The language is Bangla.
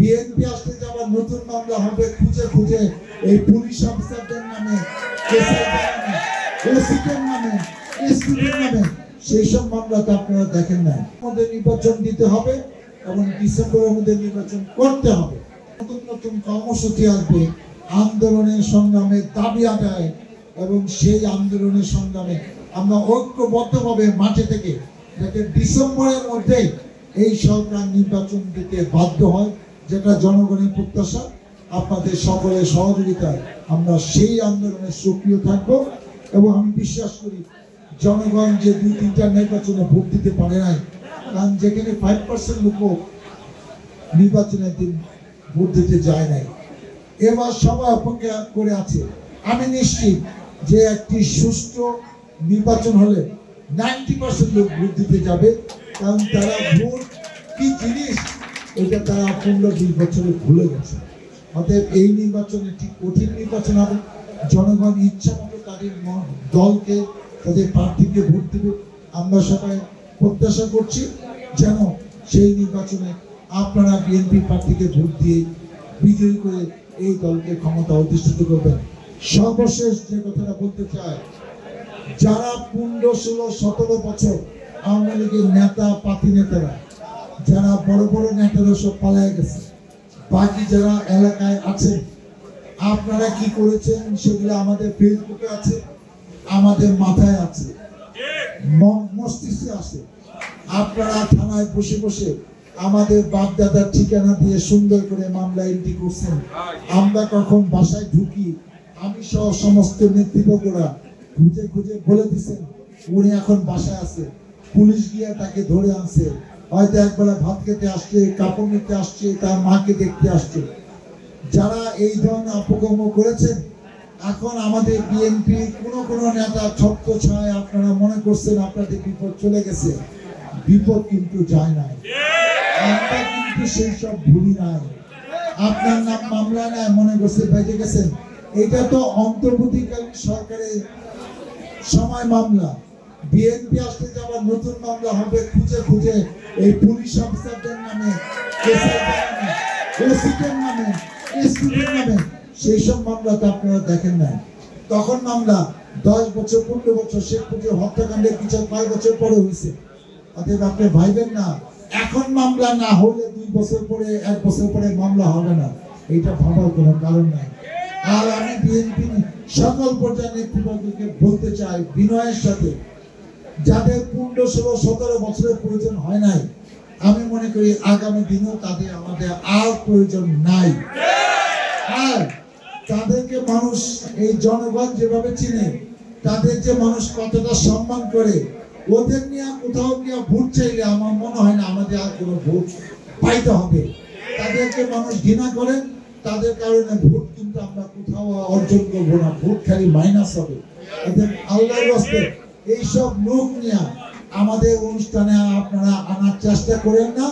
বিএনপি আসলে যে আবার নতুন মামলা হবে খুঁজে খুঁজে এই পুলিশ অফিসারদের নামে, ওসিদের নামে, এসপিদের নামে, সেই সব মামলা তো আপনারা দেখেন না। আমাদের নির্বাচন দিতে হবে এবং ডিসেম্বরের মধ্যে নির্বাচন করতে হবে। নতুন নতুন কর্মসূচি আসবে, আন্দোলনের সংগ্রামে দাবি আদায়, এবং সেই আন্দোলনের সংগ্রামে আমরা ঐক্যবদ্ধভাবে মাঠে থেকে যাতে ডিসেম্বরের মধ্যে এই সরকার নির্বাচন দিতে বাধ্য হয়, যেটা জনগণের প্রত্যাশা। আপনাদের সকলের সহযোগিতায় আমরা সেই আন্দোলনে সক্রিয় থাকব এবং আমি বিশ্বাস করি জনগণ যে 2-3টা নির্বাচনে ভোট দিতে পারে নাই, কারণ যেখানে 5% লোক নির্বাচনের দিন ভোট দিতে যায় নাই, এবার সবাই অপেক্ষা করে আছে। আমি নিশ্চিত যে একটি সুষ্ঠু নির্বাচন হলে 90% লোক ভোট দিতে যাবে, কারণ তারা ভোট কি জিনিস এটা তারা 15-20 বছরে ভুলে গেছে। অতএব এই নির্বাচনে ঠিক কঠিন নির্বাচন হবে, জনগণ ইচ্ছা মতো তাদের দলকে, তাদের প্রার্থীকে ভোট দেবে। আমরা সবাই প্রত্যাশা করছি যেন সেই নির্বাচনে আপনারা বিএনপি প্রার্থীকে ভোট দিয়ে বিজয়ী করে এই দলকে ক্ষমতা অধিষ্ঠিত করবেন। সর্বশেষ যে কথাটা বলতে চাই, যারা 15-16-17 বছর আওয়ামী লীগের নেতা পাতি নেতারা, যারা বড় বড় নেতারা সব পালায় গেছে, বাকি যারা এলাকায় আছেন, আপনারা কি করেছেন সেগুলো আমাদের ফেসবুকে আছে, আমাদের মাথায় আছে, মস্তিষ্কে আছে। আপনারা থানায় বসে বসে আমাদের বাপ দাদার ঠিকানা দিয়ে সুন্দর করে মামলা এন্ট্রি করছেন। আমরা কখন বাসায় ঢুকি, আমি সহ সমস্ত নেতৃত্বরা খুঁজে খুঁজে বলে দিচ্ছেন উনি এখন বাসায় আছে। পুলিশ গিয়ে তাকে ধরে আনছে, হয়তো একবেলা ভাত খেতে আসছে, কাপড় নিতে আসছে, তার মাকে দেখতে আসছে। যারা এই ধরনের অপকর্ম করেছেন, এখন আমাদের বিএনপি কোনো নেতা ছত্র ছায় আপনারা মনে করছেন আপনাদের বিপদ চলে গেছে, বিপদ কিন্তু যায় নাই। আমরা কিন্তু সেই সব ভুলি নাই। আপনার নাম মামলা নাই মনে করছে বেঁচে গেছেন, এটা তো অন্তর্বর্তীকালীন সরকারের সময় মামলা। বিএনপি আসলে যে আবার নতুন মামলা হবে খুঁজে খুঁজে এই পুলিশ অফিসারদের নামে, ওসিদের নামে, এসপিদের নামে, সেই সব মামলা তো আপনারা দেখেন না। তখন মামলা 10 বছর 15 বছর শেখ মুজিবুর হত্যাকাণ্ডের বিচার 5 বছর পরে হয়েছে। অতএব আপনি ভাইবেন না এখন মামলা না হলে 2 বছর পরে 1 বছর পরে মামলা হবে না, এটা ভাবার কোনো কারণ নাই। আর আমি বিএনপি সকল পর্যায়ের নেতৃবৃন্দকে বলতে চাই বিনয়ের সাথে, যাদের 15-16-17 বছরের প্রয়োজন হয় নাই, আমি মনে করি আগামী দিনেও তাদের আমাদের আর প্রয়োজন নাই। আর তাদেরকে মানুষ, এই জনগণ যেভাবে চিনে, তাদের যে মানুষ কতটা সম্মান করে, ওদের নিয়ে কোথাও গিয়ে ভোট চাইলে আমার মনে হয় না আমাদের আর কোনো ভোট পাইতে হবে। তাদেরকে মানুষ ঘৃণা করেন, তাদের কারণে ভোট কিন্তু আমরা কোথাও অর্জন করবো না, ভোট খালি মাইনাস হবে। আল্লাহর রাস্তে এইসব লোক নিয়ে আমাদের অনুষ্ঠানে আপনারা আনার চেষ্টা করেন না।